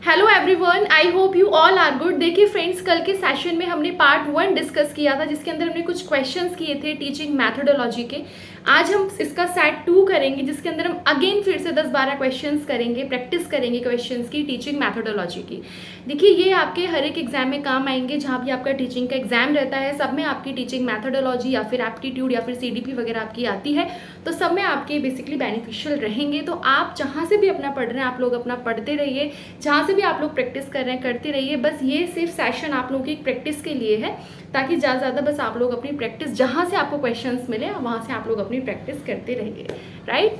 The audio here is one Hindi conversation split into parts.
Hello everyone, I hope you all are good. देखिए फ्रेंड्स, कल के सेशन में हमने पार्ट 1 डिस्कस किया था जिसके अंदर हमने कुछ क्वेश्चंस किए थे टीचिंग मैथोडोलॉजी के। आज हम इसका सेट 2 करेंगे जिसके अंदर हम अगेन फिर से 10-12 क्वेश्चंस करेंगे, प्रैक्टिस करेंगे क्वेश्चंस की टीचिंग मैथोडोलॉजी की। देखिए ये आपके हर एक एग्जाम में काम आएंगे। जहाँ भी आपका टीचिंग का एग्जाम रहता है सब में आपकी टीचिंग मैथोडोलॉजी या फिर एप्टीट्यूड या फिर CDP वगैरह आपकी आती है, तो सब में आपके बेसिकली बेनिफिशियल रहेंगे। तो आप जहाँ से भी अपना पढ़ रहे हैं आप लोग अपना पढ़ते रहिए, जहाँ से भी आप लोग प्रैक्टिस कर रहे हैं करते रहिए। बस ये सिर्फ सेशन आप लोगों की प्रैक्टिस के लिए है, ताकि ज़्यादा ज़्यादा बस आप लोग अपनी प्रैक्टिस जहाँ से आपको क्वेश्चंस मिले वहाँ से आप लोग अपनी प्रैक्टिस करते रहिए, राइट।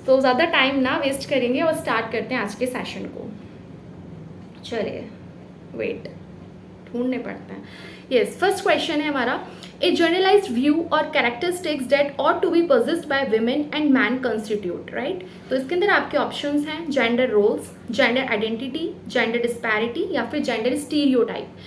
तो ज़्यादा टाइम ना वेस्ट करेंगे और स्टार्ट करते हैं आज के सेशन को। चलिए वेट ढूंढने पड़ते हैं। यस, फर्स्ट क्वेश्चन है हमारा, ए जनरलाइज्ड व्यू और characteristics that ought to be possessed by women and man constitute, right. तो इसके अंदर आपके ऑप्शंस हैं gender roles, gender identity, gender disparity या फिर जेंडर स्टीरियोटाइप।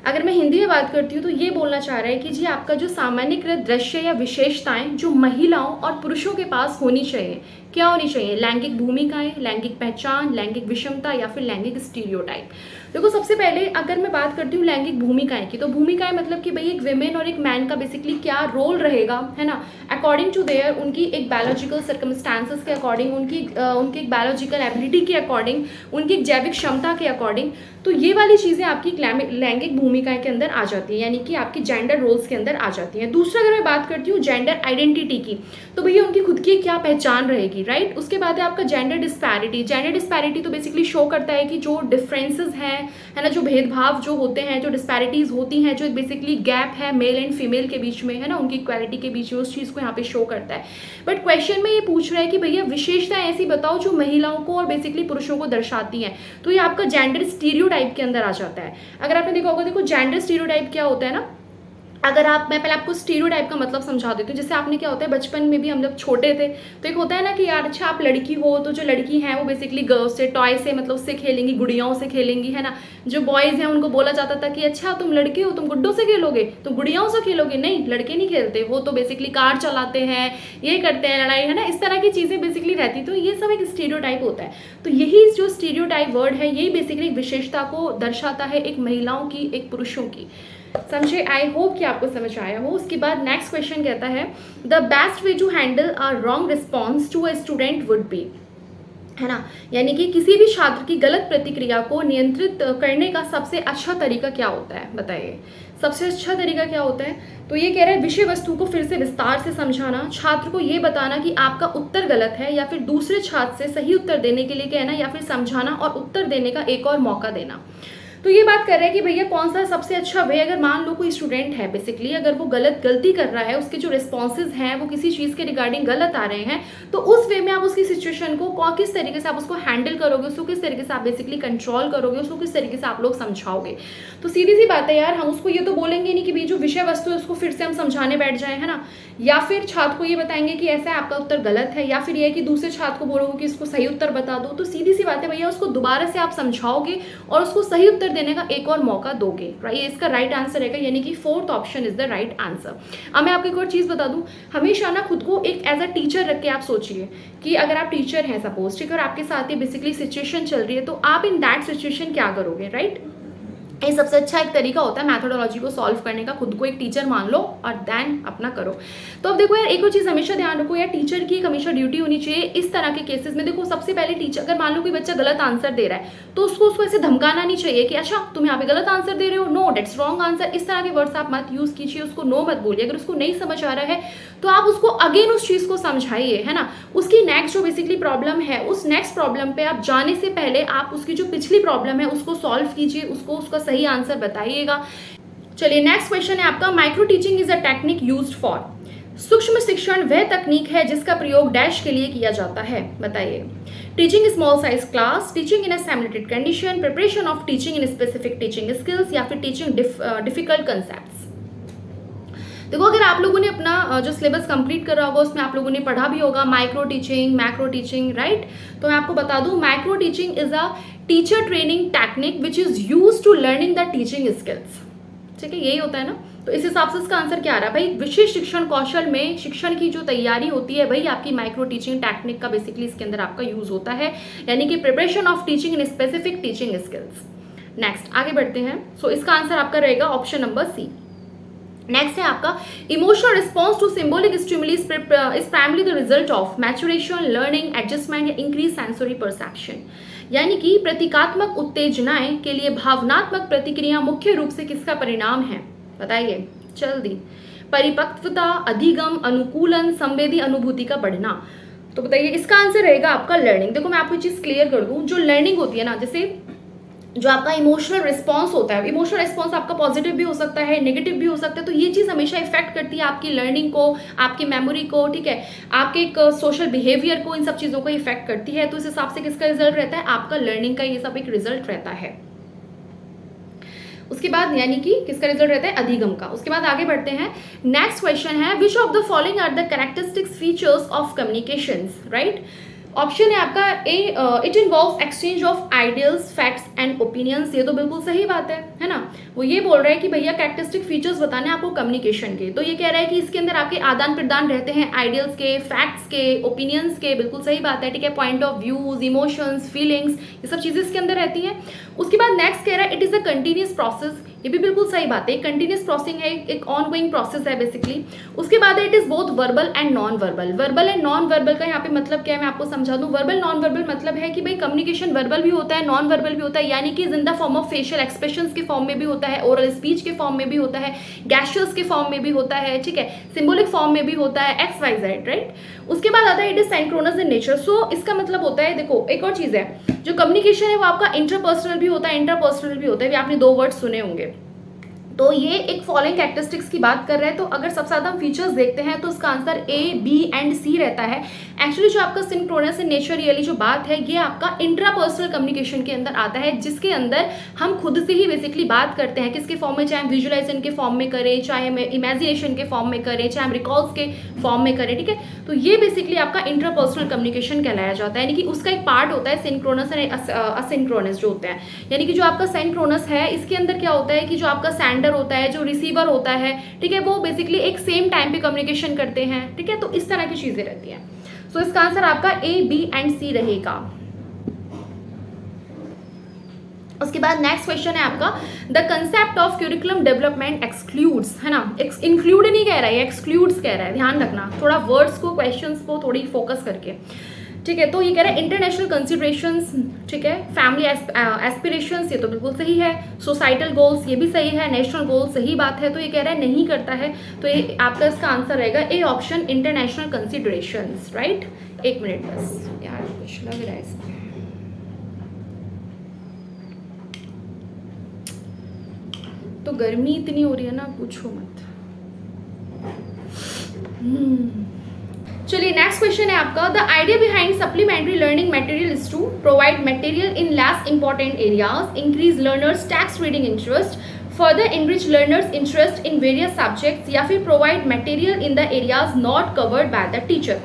अगर मैं हिंदी में बात करती हूँ तो ये बोलना चाह रहा है कि जी आपका जो सामान्यकृत दृश्य या विशेषताएं जो महिलाओं और पुरुषों के पास होनी चाहिए, क्या होनी चाहिए? लैंगिक भूमिकाएं, लैंगिक पहचान, लैंगिक विषमता या फिर लैंगिक स्टीरियोटाइप। देखो सबसे पहले अगर मैं बात करती हूँ लैंगिक भूमिकाएं की, तो भूमिकाएं मतलब कि भाई एक विमेन और एक मैन का बेसिकली क्या रोल रहेगा, है ना, अकॉर्डिंग टू देयर उनकी एक बायोलॉजिकल सर्कमस्टांसेस के अकॉर्डिंग, उनकी एक बायोलॉजिकल एबिलिटी के अकॉर्डिंग, उनकी एक जैविक क्षमता के अकॉर्डिंग। तो ये वाली चीज़ें आपकी लैंगिक भूमिकाएं के अंदर आ जाती है, यानी कि आपकी जेंडर रोल्स के अंदर आ जाती हैं। दूसरा अगर मैं बात करती हूँ जेंडर आइडेंटिटी की, तो भैया उनकी खुद की क्या पहचान रहेगी, राइट। उसके बाद है आपका जेंडर डिस्पैरिटी। जेंडर डिस्पैरिटी तो बेसिकली शो करता है कि जो डिफरेंसेस हैं, है ना, जो भेदभाव जो होते हैं, जो डिस्पैरिटीज होती हैं, जो बेसिकली गैप है मेल एंड फीमेल के बीच में, है ना, उनकी इक्वालिटी के बीच में, उस चीज़ को यहाँ पे शो करता है। बट क्वेश्चन में ये पूछ रहा है कि भैया विशेषताएं ऐसी बताओ जो महिलाओं को और बेसिकली पुरुषों को दर्शाती हैं, तो ये आपका जेंडर स्टीरियोटाइप के अंदर आ जाता है। अगर आपने देखा होगा, देखो जेंडर स्टीरियोटाइप क्या होता है ना, अगर मैं पहले आपको स्टीरियोटाइप का मतलब समझा देती हूँ। जैसे आपने क्या होता है बचपन में भी हम जब छोटे थे तो एक होता है ना कि यार अच्छा आप लड़की हो तो जो लड़की हैं वो बेसिकली गर्ल्स से टॉय से मतलब उससे खेलेंगी, गुड़ियाओं से खेलेंगी, है ना। जो बॉयज़ हैं उनको बोला जाता था कि अच्छा तुम लड़के हो, तुम गुड्डों से खेलोगे, तुम गुड़ियाओं से खेलोगे। नहीं, लड़के नहीं खेलते, वो तो बेसिकली कार चलाते हैं, ये करते हैं, लड़ाई, है ना, इस तरह की चीज़ें बेसिकली रहती। तो ये सब एक स्टीरियोटाइप होता है। तो यही जो स्टीरियोटाइप वर्ड है यही बेसिकली विशेषता को दर्शाता है, एक महिलाओं की, एक पुरुषों की। समझे? आई होप कि आपको समझ आया हो। उसके बाद नेक्स्ट क्वेश्चन कहता है, the best way to handle a wrong response to a student would be, है ना, यानी कि किसी भी छात्र की गलत प्रतिक्रिया को नियंत्रित करने का सबसे अच्छा तरीका क्या होता है, बताइए। सबसे अच्छा तरीका क्या होता है? तो ये कह रहा है विषय वस्तु को फिर से विस्तार से समझाना, छात्र को ये बताना कि आपका उत्तर गलत है, या फिर दूसरे छात्र से सही उत्तर देने के लिए कहना, या फिर समझाना और उत्तर देने का एक और मौका देना। तो ये बात कर रहे हैं कि भैया कौन सा सबसे अच्छा वे, अगर मान लो कोई स्टूडेंट है बेसिकली अगर वो गलती कर रहा है, उसके जो रिस्पॉन्सेज हैं वो किसी चीज़ के रिगार्डिंग गलत आ रहे हैं, तो उस वे में आप उसकी सिचुएशन को किस तरीके से आप उसको हैंडल करोगे, उसको किस तरीके से आप बेसिकली कंट्रोल करोगे, उसको किस तरीके से आप लोग समझाओगे। तो सीधी सी बात है यार, हम उसको ये तो बोलेंगे नहीं कि भाई जो विषय वस्तु है उसको फिर से हम समझाने बैठ जाए, है ना, या फिर छात्र को ये बताएंगे कि ऐसा है आपका उत्तर गलत है, या फिर ये कि दूसरे छात्र को बोलोगे कि इसको सही उत्तर बता दो। तो सीधी सी बात है भैया, उसको दोबारा से आप समझाओगे और उसको सही उत्तर देने का एक और मौका दोगे, राइट। इसका राइट आंसर रहेगा, यानी कि 4th option is the right answer. अब मैं आपको एक और चीज बता दूं, हमेशा ना खुद को एक एज अ टीचर रख के आप सोचिए कि अगर आप टीचर हैं सपोज, ठीक है, और आपके साथ ये बेसिकली सिचुएशन चल रही है, तो आप इन दैट सिचुएशन क्या करोगे, राइट। ये सबसे अच्छा एक तरीका होता है मैथोडोलॉजी को सॉल्व करने का, खुद को एक टीचर मान लो और देन अपना करो। तो अब देखो यार, एक और चीज़ हमेशा ध्यान रखो यार, टीचर की एक हमेशा ड्यूटी होनी चाहिए इस तरह के केसेस में। देखो सबसे पहले टीचर, अगर मान लो कोई बच्चा गलत आंसर दे रहा है तो उसको ऐसे धमकाना नहीं चाहिए कि अच्छा तुम यहाँ पे गलत आंसर दे रहे हो, नो डेट्स रॉन्ग आंसर, इस तरह के वर्ड्स आप मत यूज़ कीजिए, उसको नो मत बोलिए। अगर उसको नहीं समझ आ रहा है तो आप उसको अगेन उस चीज़ को समझाइए, है ना। उसकी नेक्स्ट जो बेसिकली प्रॉब्लम है, उस नेक्स्ट प्रॉब्लम पे आप जाने से पहले आप उसकी जो पिछली प्रॉब्लम है उसको सॉल्व कीजिए, उसका सही आंसर बताइएगा। चलिए नेक्स्ट क्वेश्चन है आपका, micro teaching is a technique used for, सूक्ष्म शिक्षण वह तकनीक है जिसका प्रयोग डैश के लिए किया जाता है, बताइए। Teaching small size class, teaching in a simulated condition, preparation of teaching in specific teaching skills, या फिर टीचिंग डिफिकल्ट कंसेप्ट्स। देखो अगर आप लोगों ने अपना जो सिलेबस कंप्लीट करा होगा उसमें आप लोगों ने पढ़ा भी होगा micro teaching, macro teaching, right. तो मैं आपको बता दूं, micro teaching is a teacher training technique which is used to learning the teaching skills, ठीक है, यही होता है ना। तो इस हिसाब से इसका आंसर क्या आ रहा है भाई, विशेष शिक्षण कौशल में शिक्षण की जो तैयारी होती है भाई आपकी माइक्रो टीचिंग टेक्निक का बेसिकली इसके अंदर आपका यूज होता है, यानी कि preparation of teaching in specific teaching skills. Next आगे बढ़ते हैं। सो इसका आंसर आपका रहेगा ऑप्शन नंबर सी। नेक्स्ट है आपका emotional response to symbolic stimuli is primary the result of maturation, learning, adjustment या इंक्रीज सेंसरी परसेप्शन, यानी कि प्रतीकात्मक उत्तेजनाएं के लिए भावनात्मक प्रतिक्रिया मुख्य रूप से किसका परिणाम है, बताइए जल्दी। परिपक्वता, अधिगम, अनुकूलन, संवेदी अनुभूति का बढ़ना। तो बताइए इसका आंसर रहेगा आपका लर्निंग। देखो मैं आपको चीज क्लियर कर दूं, जो लर्निंग होती है ना, जैसे जो आपका इमोशनल रिस्पॉन्स होता है, इमोशनल रिस्पॉन्स आपका पॉजिटिव भी हो सकता है, नेगेटिव भी हो सकता है, तो ये चीज़ हमेशा इफेक्ट करती है आपकी लर्निंग को, आपकी मेमोरी को, ठीक है, आपके एक सोशल बिहेवियर को, इन सब चीज़ों को इफेक्ट करती है। तो इस हिसाब से किसका रिजल्ट रहता है, आपका लर्निंग का ये सब एक रिजल्ट रहता है। उसके बाद यानी कि किसका रिजल्ट रहता है, अधिगम का। उसके बाद आगे बढ़ते हैं। नेक्स्ट क्वेश्चन है which of the following are the characteristics features of communications, right. Option है आपका a, it involve exchange of ideals, facts and opinions. ये तो बिल्कुल सही बात है ना। वो ये बोल रहा है कि भैया कैरेक्टरिस्टिक फीचर्स बताने आपको कम्युनिकेशन के, तो ये कह रहा है कि इसके अंदर आपके आदान प्रदान रहते हैं आइडियल्स के, फैक्ट्स के, ओपिनियंस के, बिल्कुल सही बात है, ठीक है। Point of views, emotions, feelings, ये सब चीजें इसके अंदर रहती हैं। उसके बाद नेक्स्ट कह रहा है it is a continuous process, ये भी बिल्कुल सही बात है, कंटिन्यूस प्रोसेसिंग है, एक ऑन गोइंग प्रोसेस है बेसिकली। उसके बाद it is both verbal and non verbal. Verbal and non verbal का यहाँ पे मतलब क्या है, मैं आपको समझा दूं। वर्बल नॉन वर्बल मतलब है कि भाई कम्युनिकेशन वर्बल भी होता है, नॉन वर्बल भी होता है, यानी कि in the form of facial expressions के फॉर्म में भी होता है, ओरल स्पीच के फॉर्म में भी होता है, गैस्चर्स के फॉर्म में भी होता है, ठीक है, सिंबॉलिक फॉर्म में भी होता है, एक्स वाई जेड, राइट। उसके बाद आता है it is synchronous in nature. So इसका मतलब होता है, देखो एक और चीज है, जो कम्युनिकेशन है वो आपका इंटरपर्सनल भी होता है, इंटरपर्सनल भी होता है। आपने दो वर्ड सुने होंगे। तो ये एक फॉलोइंग कैरेक्टरिस्टिक्स की बात कर रहे हैं। तो अगर सबसे ज्यादा हम फीचर्स देखते हैं तो इसका आंसर ए, बी एंड सी रहता है। एक्चुअली जो आपका सिंक्रोनस इन नेचर वाली जो बात है, ये आपका इंट्रापर्सनल कम्युनिकेशन के अंदर आता है, जिसके अंदर हम खुद से ही बेसिकली बात करते हैं, किसके फॉर्म में, चाहे हम विजुअलाइजेशन के फॉर्म में करें, चाहे हम इमेजिनेशन के फॉर्म में करें, चाहे हम रिकॉल्स के फॉर्म में करें, ठीक है। तो ये बेसिकली आपका इंट्रापर्सनल कम्युनिकेशन कहलाया जाता है, यानी कि उसका एक पार्ट होता है सिंक्रोनस एंड असिंक्रोनस जो होता है। यानी कि जो आपका सिंक्रोनस है, इसके अंदर क्या होता है कि जो आपका सेंडर होता है, जो रिसीवर होता है, ठीक है, वो बेसिकली एक सेम टाइम पे कम्युनिकेशन करते हैं, ठीक है। तो इस तरह की चीजें रहती हैं। सो इसका आंसर आपका ए, बी एंड सी रहेगा। उसके बाद नेक्स्ट क्वेश्चन है आपका the concept of curriculum development excludes, है ना, इंक्लूड नहीं कह रहा है, एक्सक्लूड्स कह रहा है। ध्यान रखना थोड़ा वर्ड्स को, क्वेश्चंस को थोड़ी फोकस करके, ठीक है। तो ये कह रहा है इंटरनेशनल कंसिडरेशंस, ठीक है, फैमिली एस्पिरेशंस, ये तो बिल्कुल सही है, सोसाइटल गोल्स, ये भी सही है, नेशनल गोल्स, सही बात है। तो ये कह रहा है नहीं करता है, तो ये आपका इसका आंसर रहेगा A option, international considerations, right. एक मिनट बस यार, कुछ लग रहा है इसमें। तो गर्मी इतनी हो रही है ना, पूछो मत। चलिए नेक्स्ट क्वेश्चन है आपका the idea behind supplementary learning material is to provide material in less important areas, increase learners text reading interest, further enrich learners interest in various subjects, या फिर provide material in the areas not covered by the teacher.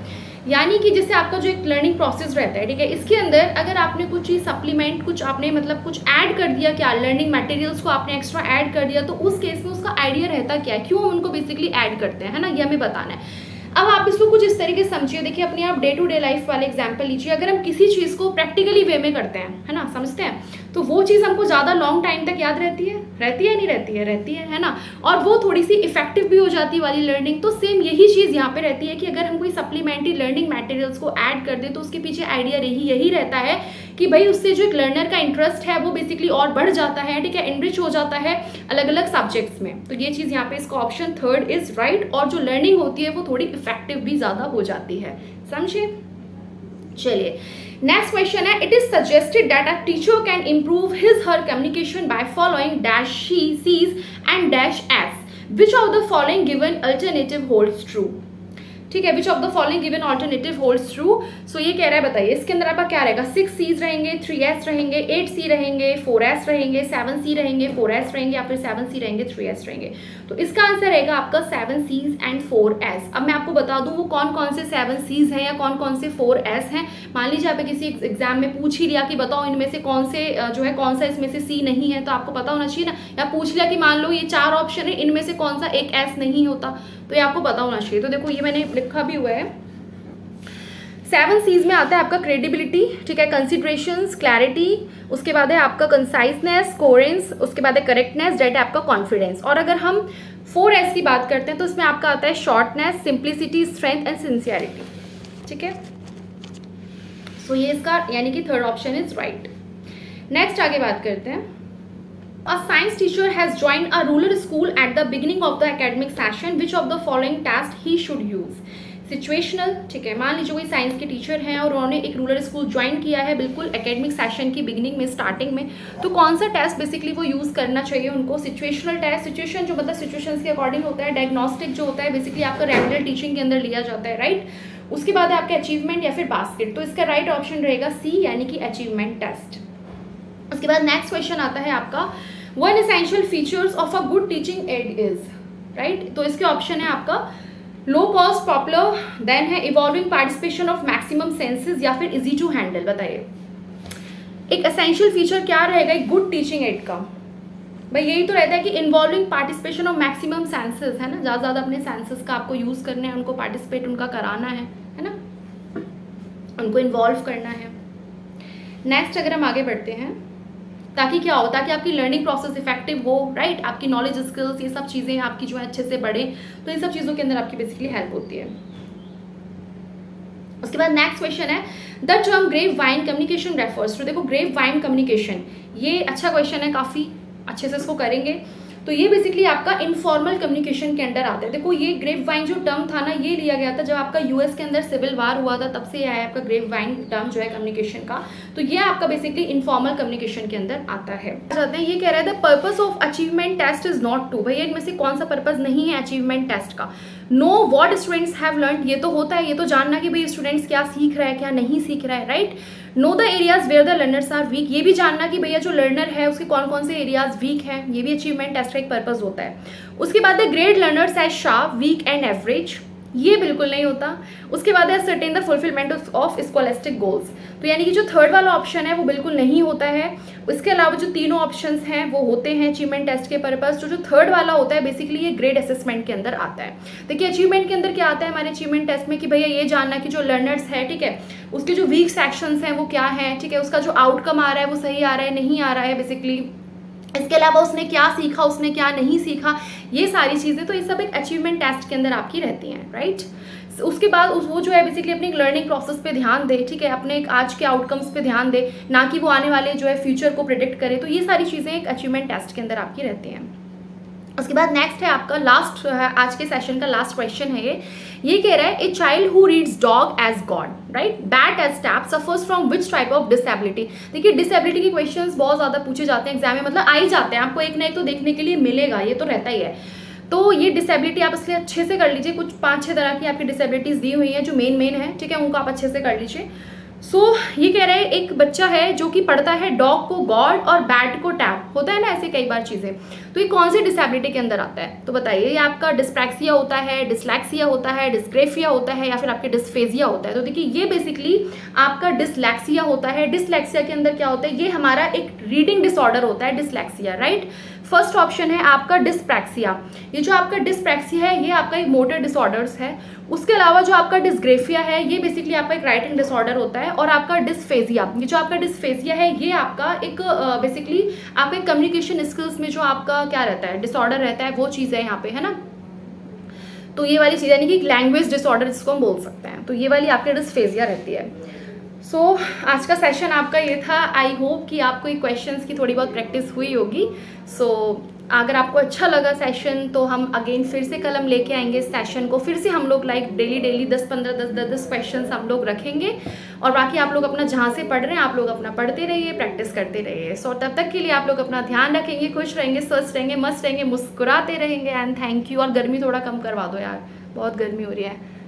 यानी कि जैसे आपका जो एक लर्निंग प्रोसेस रहता है, ठीक है, इसके अंदर अगर आपने कुछ चीज़ सप्लीमेंट, कुछ आपने मतलब कुछ ऐड कर दिया, क्या लर्निंग मटेरियल्स को आपने एक्स्ट्रा ऐड कर दिया, तो उस केस में उसका आइडिया रहता क्या है, क्यों हम उनको बेसिकली ऐड करते हैं, है ना, ये हमें बताना है। अब आप इसको कुछ इस तरीके से समझिए, देखिए अपने आप डे टू डे लाइफ वाले एग्जांपल लीजिए। अगर हम किसी चीज़ को प्रैक्टिकली वे में करते हैं, है ना, समझते हैं, तो वो चीज़ हमको ज़्यादा लॉन्ग टाइम तक याद रहती है नहीं रहती है, रहती है ना, और वो थोड़ी सी इफेक्टिव भी हो जाती है वाली लर्निंग। तो सेम यही चीज़ यहाँ पे रहती है कि अगर हम कोई सप्लीमेंट्री लर्निंग मटेरियल्स को ऐड कर दें तो उसके पीछे आइडिया यही रहता है कि भाई उससे जो एक लर्नर का इंटरेस्ट है वो बेसिकली और बढ़ जाता है, ठीक है, एनरिच हो जाता है अलग अलग सब्जेक्ट्स में। तो ये चीज़ यहाँ पे इसका ऑप्शन थर्ड इज राइट, और जो लर्निंग होती है वो थोड़ी इफेक्टिव भी ज़्यादा हो जाती है, समझे। चलिए नेक्स्ट क्वेश्चन है it is suggested that a teacher can improve his her communication by following dash she sees and dash s, which of the following given alternative holds true. ठीक है, which of the following given alternative holds true. So ये कह रहा है, बताइए इसके अंदर आपका क्या रहेगा, 6 C's रहेंगे, 3S रहेंगे, 8 C रहेंगे, 4S रहेंगे, 7 C रहेंगे, 4S रहेंगे, या फिर 7 C रहेंगे, 3S रहेंगे। तो इसका आंसर रहेगा आपका 7 C's एंड 4S। अब मैं आपको बता दूं वो कौन कौन से 7 C's हैं या कौन कौन से 4S हैं। मान लीजिए आप किसी एग्जाम में पूछ ही लिया कि बताओ इनमें से कौन से जो है कौन सा इसमें से C नहीं है, तो आपको पता होना चाहिए ना। या पूछ लिया कि मान लो ये 4 ऑप्शन है, इनमें से कौन सा एक S नहीं होता, तो ये आपको पता होना चाहिए। तो देखो ये मैंने लिखा भी हुआ है। 7 C's में आता है आपका क्रेडिबिलिटी, ठीक है, कंसिडरेशंस, क्लैरिटी, उसके बाद है आपका कंसाइसनेस, कोहेरेंस, उसके बाद है करेक्टनेस, डेट है आपका कॉन्फिडेंस। और अगर हम 4S की बात करते हैं तो इसमें आपका आता है shortness, simplicity, strength and sincerity, ठीक है। सो ये इसका यानी कि third option is right. Next आगे बात करते हैं। A science teacher has joined a rural school at the beginning of the academic session. Which of the following task he should use? Situational, ठीक है, मान लीजिए कोई साइंस के टीचर हैं और उन्होंने एक रूरल स्कूल ज्वाइन किया है बिल्कुल एकेडमिक सेशन की बिगिनिंग में, स्टार्टिंग में, तो कौन सा टेस्ट बेसिकली वो यूज़ करना चाहिए उनको? Situational test. सिचुएशन जो मतलब सिचुएशंस के अकॉर्डिंग होता है। डायग्नोस्टिक जो होता है बेसिकली आपका रेगुलर टीचिंग के अंदर लिया जाता है, राइट। उसके बाद है आपका अचीवमेंट या फिर बास्केट। तो इसका राइट ऑप्शन रहेगा सी, यानी कि अचीवमेंट टेस्ट। उसके बाद नेक्स्ट क्वेश्चन आता है आपका, one essential features of a good teaching add is, right. तो इसके ऑप्शन है आपका लो कॉस्ट, पॉपुलर, देन है evolving participation of maximum senses, या फिर इजी टू हैंडल। बताइए एक एसेंशियल फीचर क्या रहेगा एक गुड टीचिंग एड का? भाई यही तो रहता है कि involving participation of maximum senses, है ना, ज़्यादा अपने सेंसेस का आपको यूज़ करना है, उनको पार्टिसिपेट उनका कराना है ना, उनको इन्वॉल्व करना है। नेक्स्ट अगर हम आगे बढ़ते हैं, ताकि क्या हो, ताकि आपकी लर्निंग प्रोसेस इफेक्टिव हो, राइट, आपकी नॉलेज स्किल्स ये सब चीज़ें आपकी जो है अच्छे से बढ़े, तो इन सब चीज़ों के अंदर आपकी बेसिकली हेल्प होती है। उसके बाद नेक्स्ट क्वेश्चन है, the term grape vine communication refers to. देखो ग्रेप वाइन कम्युनिकेशन, ये अच्छा क्वेश्चन है, काफ़ी अच्छे से इसको करेंगे। तो ये बेसिकली आपका इनफॉर्मल कम्युनिकेशन के अंडर आता है। देखो ये ग्रेप वाइन जो टर्म था ना, ये लिया गया था जब आपका यूएस के अंदर सिविल वार हुआ था, तब से ये आया आपका ग्रेप वाइन टर्म जो है कम्युनिकेशन का। तो ये आपका बेसिकली इनफॉर्मल कम्युनिकेशन के अंदर आता है। ये कह रहा है the purpose of achievement test is not to. भैया इनमें से कौन सा पर्पस नहीं है अचीवमेंट टेस्ट का? Know what students have learn, ये तो होता है, ये तो जानना कि भाई स्टूडेंट्स क्या सीख रहा है क्या नहीं सीख रहा है, right. Know the areas where the learners are weak, ये भी जानना कि भैया जो लर्नर है उसके कौन कौन से एरियाज वीक हैं, ये भी अचीवमेंट टेस्ट का एक पर्पस होता है। उसके बाद the grade learners as sharp, weak and average, ये बिल्कुल नहीं होता। उसके बाद है certain the fulfilment of scholastic goals, तो यानी कि जो थर्ड वाला ऑप्शन है वो बिल्कुल नहीं होता है। उसके अलावा जो तीनों ऑप्शंस हैं वो होते हैं अचीवमेंट टेस्ट के पर्पस। जो थर्ड वाला होता है बेसिकली ये ग्रेड असेसमेंट के अंदर आता है। देखिए अचीवमेंट के अंदर क्या आता है हमारे अचीवमेंट टेस्ट में कि भैया ये जानना कि जो लर्नर्स है, ठीक है, उसके जो वीक सेक्शंस हैं वो क्या है, ठीक है, उसका जो आउटकम आ रहा है वो सही आ रहा है नहीं आ रहा है बेसिकली। इसके अलावा उसने क्या सीखा, उसने क्या नहीं सीखा, ये सारी चीज़ें, तो ये सब एक अचीवमेंट टेस्ट के अंदर आपकी रहती हैं, राइट। उसके बाद वो जो है बेसिकली अपनी लर्निंग प्रोसेस पे ध्यान दे, ठीक है, अपने एक आज के आउटकम्स पे ध्यान दे, ना कि वो आने वाले जो है फ्यूचर को प्रिडिक्ट करे। तो ये सारी चीज़ें एक अचीवमेंट टेस्ट के अंदर आपकी रहती हैं। उसके बाद नेक्स्ट है आपका लास्ट, आज के सेशन का लास्ट क्वेश्चन है ये कह रहा है a child who reads dog as god, right, bat as tap, suffers from which type of disability. देखिए डिसेबिलिटी के क्वेश्चंस बहुत ज़्यादा पूछे जाते हैं एग्जाम में, मतलब आ ही जाते हैं, आपको एक ना एक तो देखने के लिए मिलेगा, ये तो रहता ही है। तो ये डिसेबिलिटी आप इसलिए अच्छे से कर लीजिए, कुछ 5-6 तरह की आपकी डिसेबिलिटीज़ दी हुई हैं जो मेन है, ठीक है, उनको आप अच्छे से कर लीजिए। ये कह रहे हैं एक बच्चा है जो कि पढ़ता है डॉग को गॉड और बैट को टैप, होता है ना ऐसे कई बार चीज़ें, तो ये कौन सी डिसेबिलिटी के अंदर आता है? तो बताइए ये आपका डिस्प्रैक्सिया होता है, डिसलैक्सिया होता है, डिस्ग्रेफिया होता है, या फिर आपके डिस्फेजिया होता है? तो देखिए ये बेसिकली आपका डिसलैक्सिया होता है। डिसलैक्सिया के अंदर क्या होता है, ये हमारा एक रीडिंग डिसऑर्डर होता है डिसलैक्सिया, राइट। फर्स्ट ऑप्शन है आपका डिस्प्रैक्सिया, ये जो आपका डिस्प्रैक्सिया है ये आपका एक मोटर डिसऑर्डर्स है। उसके अलावा जो आपका डिस्ग्रेफिया है ये बेसिकली आपका एक राइटिंग डिसऑर्डर होता है। और आपका डिस्फेजिया, ये जो आपका डिस्फेजिया है ये आपका एक बेसिकली आपके कम्युनिकेशन स्किल्स में जो आपका क्या रहता है डिसऑर्डर रहता है, वो चीज़ है यहाँ पे, है ना। तो ये वाली चीज़ यानी कि लैंग्वेज डिसऑर्डर जिसको हम बोल सकते हैं, तो ये वाली आपकी डिस्फेजिया रहती है। आज का सेशन आपका ये था। आई होप कि आपको ये क्वेश्चंस की थोड़ी बहुत प्रैक्टिस हुई होगी। अगर आपको अच्छा लगा सेशन तो हम अगेन फिर से कल हम लेके आएंगे इस सेशन को, फिर से हम लोग लाइक डेली 10-15 क्वेश्चंस हम लोग रखेंगे। और बाकी आप लोग अपना जहाँ से पढ़ रहे हैं आप लोग अपना पढ़ते रहिए, प्रैक्टिस करते रहिए। तब तक के लिए आप लोग अपना ध्यान रखेंगे, खुश रहेंगे, स्वस्थ रहेंगे, मस्त रहेंगे, मुस्कुराते रहेंगे। And thank you. और गर्मी थोड़ा कम करवा दो यार, बहुत गर्मी हो रही है।